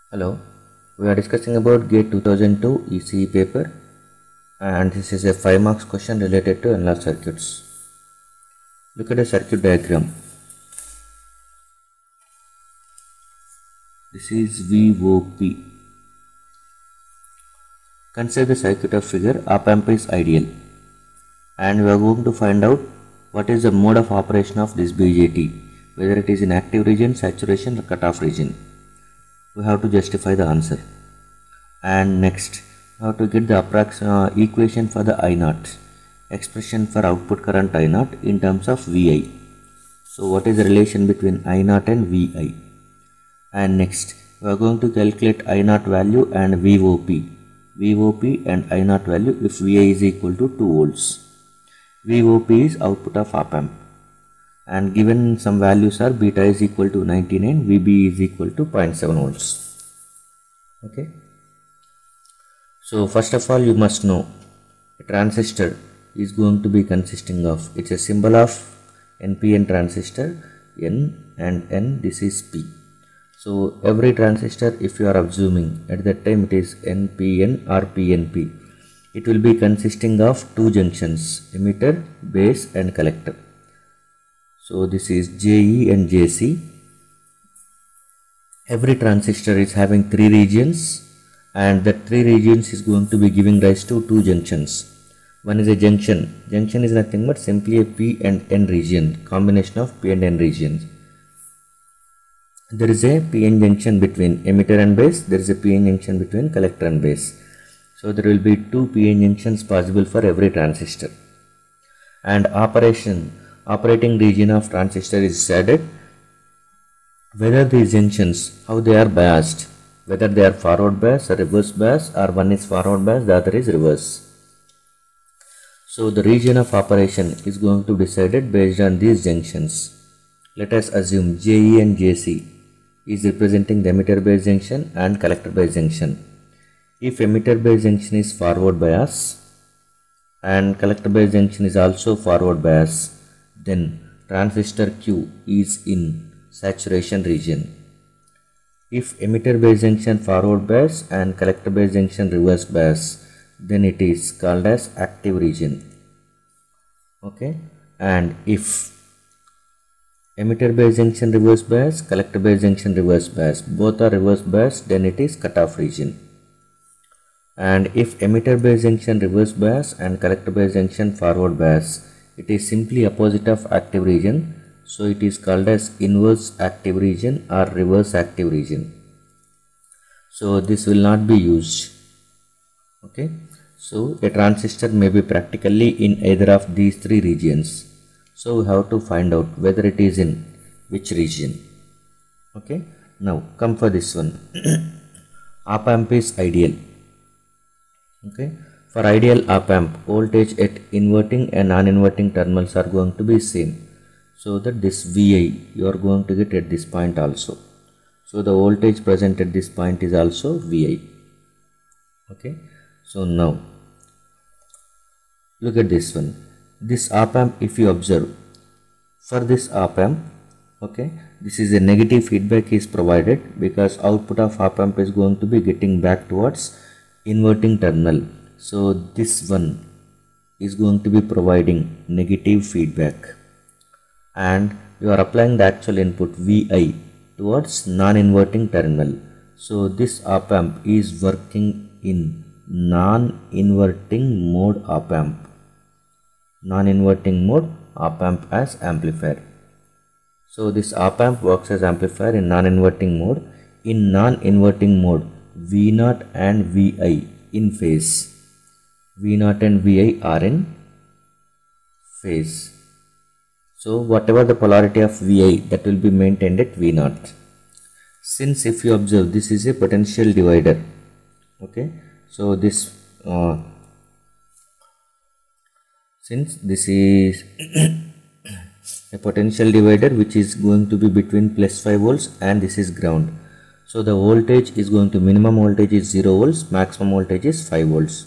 Hello, we are discussing about GATE 2002 ECE paper, and this is a 5 marks question related to analog circuits. Look at the circuit diagram. This is VOP. Consider the circuit of figure. Op amp is ideal, and we are going to find out what is the mode of operation of this BJT, whether it is in active region, saturation or cutoff region. We have to justify the answer, and next we have to get the equation for the I0, expression for output current I0 in terms of VI. So what is the relation between I0 and VI? And next we are going to calculate I0 value and VOP and I0 value if VI is equal to 2 volts. VOP is output of op amp, and given some values are beta is equal to 99, VB is equal to 0.7 volts. Okay. So first of all, you must know a transistor is going to be consisting of, it's a symbol of NPN transistor, N and N, this is P. So every transistor, if you are assuming at that time it is NPN or PNP, it will be consisting of two junctions, emitter, base and collector. So this is JE and JC. Every transistor is having 3 regions, and that 3 regions is going to be giving rise to 2 junctions. One is a junction. Junction is nothing but simply a P and N region, combination of P and N regions. There is a PN junction between emitter and base. There is a PN junction between collector and base. So there will be 2 PN junctions possible for every transistor. And operating region of transistor is decided whether these junctions, how they are biased, whether they are forward bias or reverse bias, or one is forward bias, the other is reverse. So the region of operation is going to be decided based on these junctions. Let us assume JE and JC is representing the emitter base junction and collector base junction. If emitter base junction is forward bias and collector base junction is also forward bias, then transistor Q is in saturation region. If emitter base junction forward bias and collector base junction reverse bias, then it is called as active region. Okay, and if emitter base junction reverse bias, collector base junction reverse bias, both are reverse bias, then it is cutoff region. And if emitter base junction reverse bias and collector base junction forward bias, it is simply opposite of active region, so it is called as inverse active region or reverse active region. So this will not be used. Okay, so a transistor may be practically in either of these 3 regions. So we have to find out whether it is in which region. Okay, now come for this one. Op amp is ideal. Okay, for ideal op amp, voltage at inverting and non-inverting terminals are going to be same, so that this VI you are going to get at this point also. So the voltage present at this point is also VI. Okay, so now look at this one. This op amp, if you observe, for this op amp, okay, this is a negative feedback is provided because output of op amp is going to be getting back towards inverting terminal. So this one is going to be providing negative feedback, and you are applying the actual input VI towards non-inverting terminal. So this op amp is working in non-inverting mode op amp. Non-inverting mode op amp as amplifier. So this op amp works as amplifier in non-inverting mode. In non-inverting mode, V0 and VI in phase. V0 and VI are in phase. So whatever the polarity of VI, that will be maintained at V0. Since if you observe, this is a potential divider. Okay, so this since this is a potential divider which is going to be between plus 5 volts and this is ground. So the voltage is going to, minimum voltage is 0 volts, maximum voltage is 5 volts.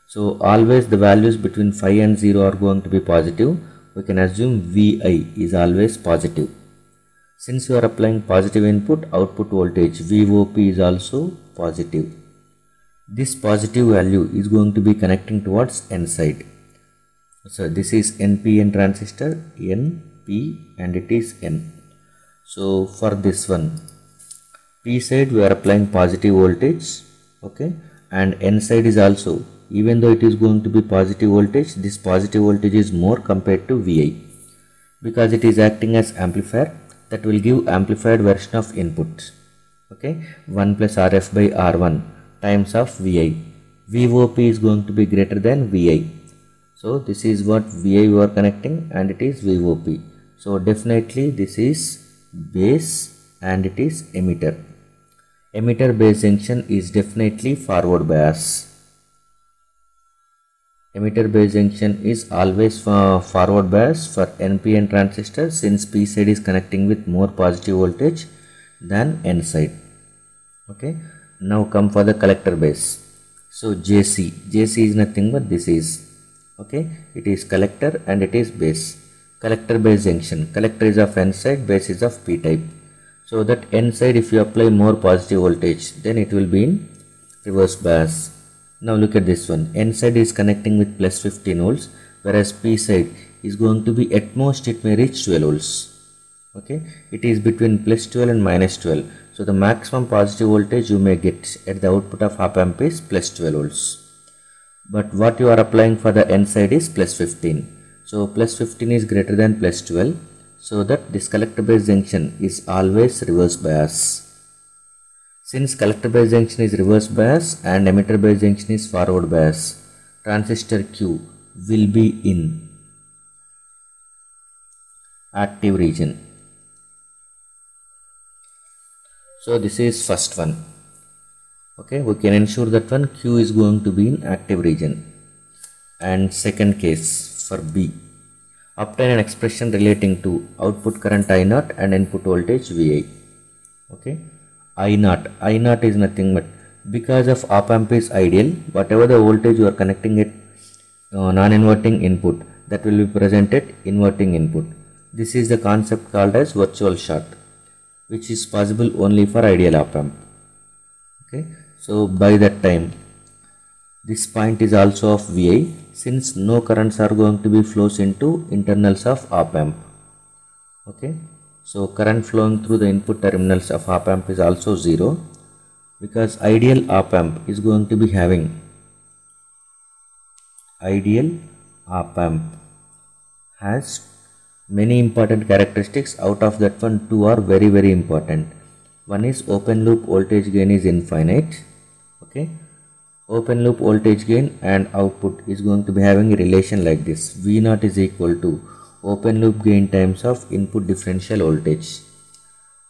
So always the values between 5 and 0 are going to be positive. We can assume VI is always positive. Since you are applying positive input, output voltage VOP is also positive. This positive value is going to be connecting towards N side. So this is NPN transistor, NP, and it is N. So for this one, P side we are applying positive voltage, okay, and N side is also, even though it is going to be positive voltage, this positive voltage is more compared to VI, because it is acting as amplifier that will give amplified version of input, okay, 1 plus RF by R1 times of VI. VOP is going to be greater than VI. So this is what VI we are connecting, and it is VOP. So definitely this is base and it is emitter. Emitter base junction is definitely forward bias. Emitter base junction is always forward bias for NPN transistor, since P side is connecting with more positive voltage than N side. Okay. Now come for the collector base. So JC is nothing but this is, okay, it is collector and it is base. Collector base junction, collector is of N side, base is of P type. So that N side, if you apply more positive voltage, then it will be in reverse bias. Now look at this one, N side is connecting with plus 15 volts, whereas P side is going to be, at most it may reach 12 volts. Okay, it is between plus 12 and minus 12. So the maximum positive voltage you may get at the output of op amp is plus 12 volts. But what you are applying for the N side is plus 15. So plus 15 is greater than plus 12. So that this collector base junction is always reverse bias. Since collector base junction is reverse bias and emitter base junction is forward bias, transistor Q will be in active region. So this is first one. Okay, we can ensure that one Q is going to be in active region. And second case for B, obtain an expression relating to output current I0 and input voltage Vi. Okay, I0 is nothing but, because of op amp is ideal, whatever the voltage you are connecting it non-inverting input, that will be presented inverting input. This is the concept called as virtual short, which is possible only for ideal op amp. Okay, so by that time this point is also of Vi, since no currents are going to be flows into internals of op amp. Okay, so current flowing through the input terminals of op amp is also 0, because ideal op amp is going to be having, ideal op amp has many important characteristics. Out of that one, two are very important. One is open loop voltage gain is infinite. Okay, open loop voltage gain and output is going to be having a relation like this: V0 is equal to open loop gain times of input differential voltage.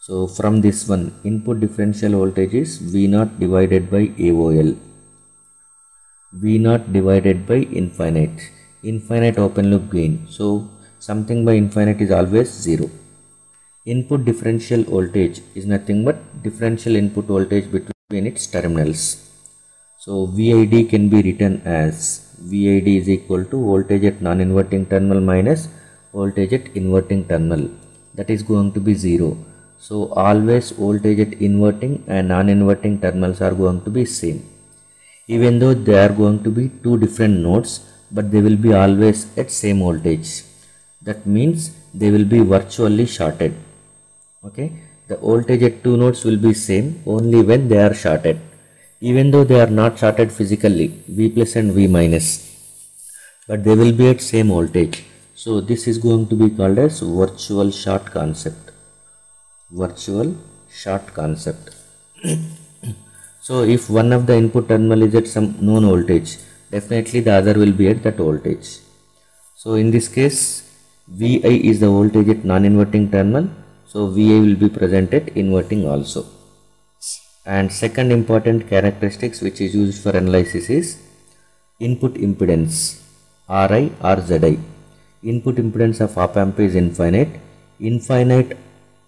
So from this one, input differential voltage is V0 divided by AOL. V0 divided by infinite open loop gain. So something by infinite is always 0. Input differential voltage is nothing but differential input voltage between its terminals. So VID can be written as VID is equal to voltage at non-inverting terminal minus voltage at inverting terminal. That is going to be 0. So always voltage at inverting and non-inverting terminals are going to be same. Even though they are going to be two different nodes, but they will be always at same voltage. That means they will be virtually shorted. Okay, the voltage at two nodes will be same only when they are shorted. Even though they are not shorted physically, V plus and V minus, but they will be at same voltage. So this is going to be called as virtual short concept. Virtual short concept. So if one of the input terminal is at some known voltage, definitely the other will be at that voltage. So in this case, Vi is the voltage at non-inverting terminal, so Vi will be present at inverting also. And second important characteristics which is used for analysis is input impedance, Ri or Zi. Input impedance of op amp is infinite. Infinite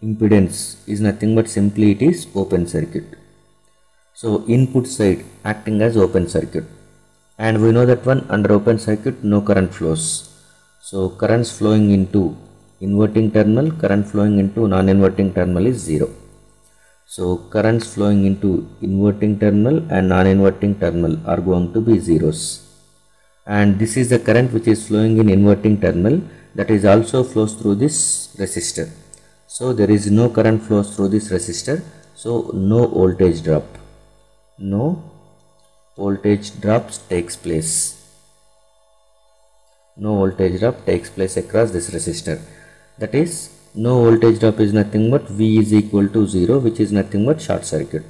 impedance is nothing but simply it is open circuit. So input side acting as open circuit, and we know that one under open circuit no current flows. So currents flowing into inverting terminal, current flowing into non-inverting terminal is 0. So currents flowing into inverting terminal and non-inverting terminal are going to be zeros. And this is the current which is flowing in inverting terminal, that is also flows through this resistor. So there is no current flows through this resistor, so no voltage drop. No voltage drops takes place. No voltage drop takes place across this resistor. That is, no voltage drop is nothing but V is equal to 0, which is nothing but short circuit.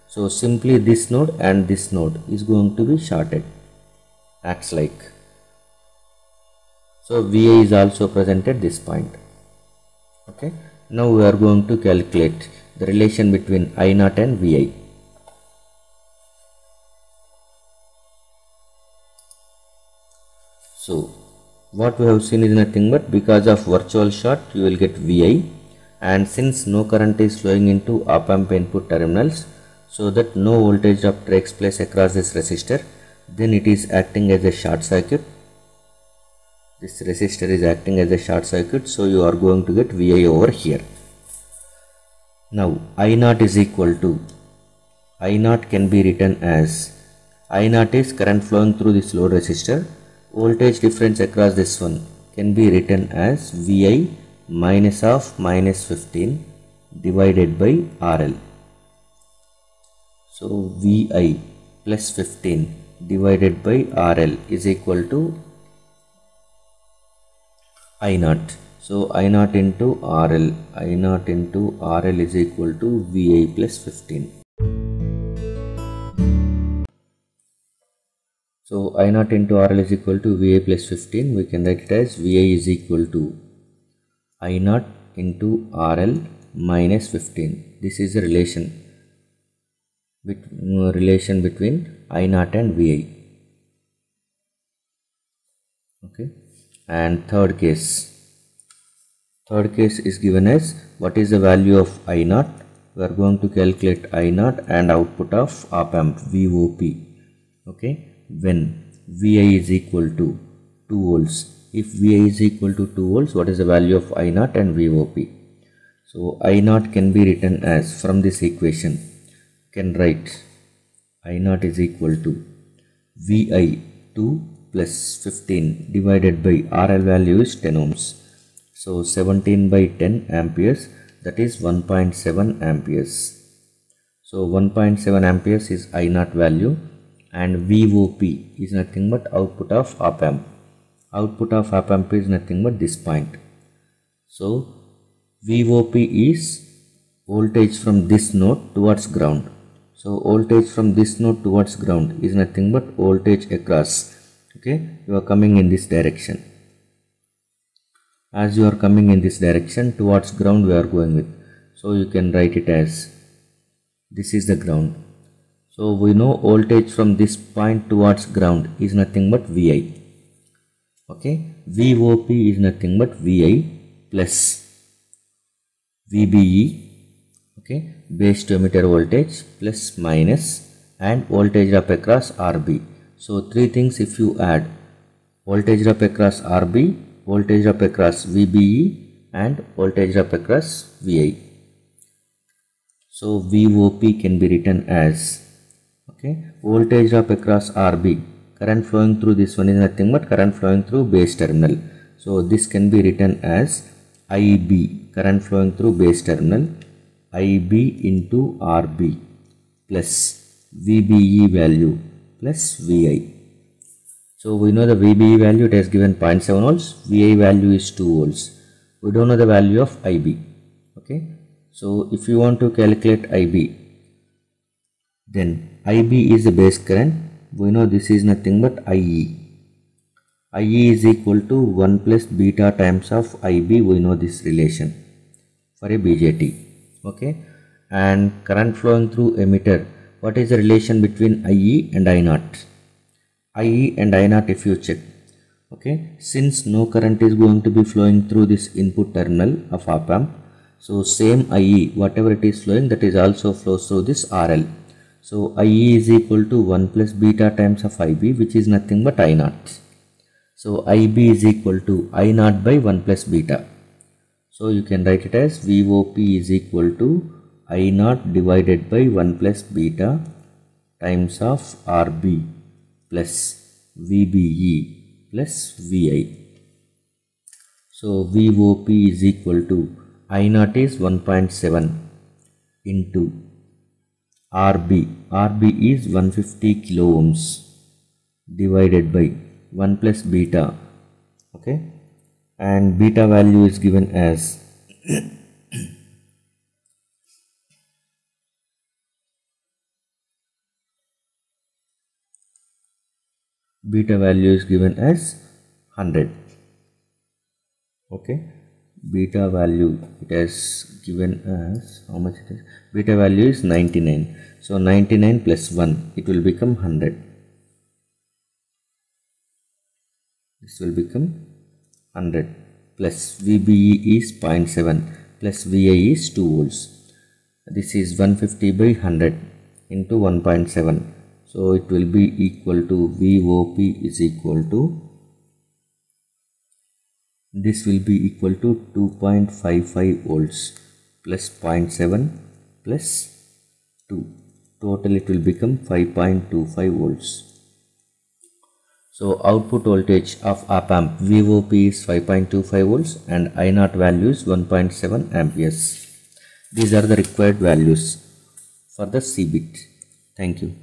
So simply this node and this node is going to be shorted. Acts like. So VI is also present at this point. Okay. Now we are going to calculate the relation between I0 and VI. So what we have seen is nothing but because of virtual short you will get VI, and since no current is flowing into op amp input terminals, so that no voltage drop takes place across this resistor, then it is acting as a short circuit. This resistor is acting as a short circuit, so you are going to get VI over here. Now I0 is equal to, I0 can be written as, I0 is current flowing through this load resistor. Voltage difference across this one can be written as VI minus of minus 15 divided by RL. So VI plus 15 divided by RL is equal to I0. So I0 into RL, I0 into RL is equal to VI plus 15. So I0 into RL is equal to VI plus 15. We can write it as VI is equal to I0 into RL minus 15. This is the relation between I0 and VI. Okay. And third case is given as, what is the value of I0? We are going to calculate I0 and output of op amp VOP. Okay. When VI is equal to 2 volts. If VI is equal to 2 volts, what is the value of I0 and VOP? So I0 can be written as, from this equation, you can write I0 is equal to VI 2 plus 15 divided by RL value is 10 ohms. So 17 by 10 amperes, that is 1.7 amperes. So 1.7 amperes is I0 value, and VOP is nothing but output of op amp. Output of op amp is nothing but this point. So VOP is voltage from this node towards ground. So voltage from this node towards ground is nothing but voltage across. Okay, you are coming in this direction. As you are coming in this direction towards ground, we are going with. So you can write it as, this is the ground. So we know voltage from this point towards ground is nothing but VI. Okay, VOP is nothing but VI plus VBE. Okay, base to emitter voltage plus minus and voltage drop across RB. So three things if you add: voltage drop across RB, voltage drop across VBE and voltage drop across VI. So VOP can be written as, okay, voltage drop across RB, current flowing through this one is nothing but current flowing through base terminal. So this can be written as IB, current flowing through base terminal, IB into RB plus VBE value plus VI. So we know the VBE value, it has given 0.7 volts, VI value is 2 volts. We don't know the value of IB. Okay, so if you want to calculate IB, then IB is the base current. We know this is nothing but IE. IE is equal to 1 plus beta times of IB. We know this relation for a BJT. Okay, and current flowing through emitter, what is the relation between IE and I0? IE and I0, if you check, okay, since no current is going to be flowing through this input terminal of op amp, so same IE, whatever it is flowing, that is also flows through this RL. So IE is equal to 1 plus beta times of IB, which is nothing but I0. So IB is equal to I0 by 1 plus beta. So you can write it as VOP is equal to I naught divided by 1 plus beta times of RB plus VBE plus VI. So VOP is equal to I naught is 1.7 into RB is 150 kilo ohms divided by 1 plus beta, okay, and beta value is given as beta value is given as 100, okay. Beta value it has given as how much it is, beta value is 99, so 99 plus 1 it will become 100, this will become 100 plus VBE is 0.7 plus VI is 2 volts, this is 150 by 100 into 1.7, so it will be equal to VOP is equal to, this will be equal to 2.55 volts plus 0.7 plus 2, total it will become 5.25 volts. So output voltage of op amp VOP is 5.25 volts and I naught value is 1.7 amperes. These are the required values for the C bit. Thank you.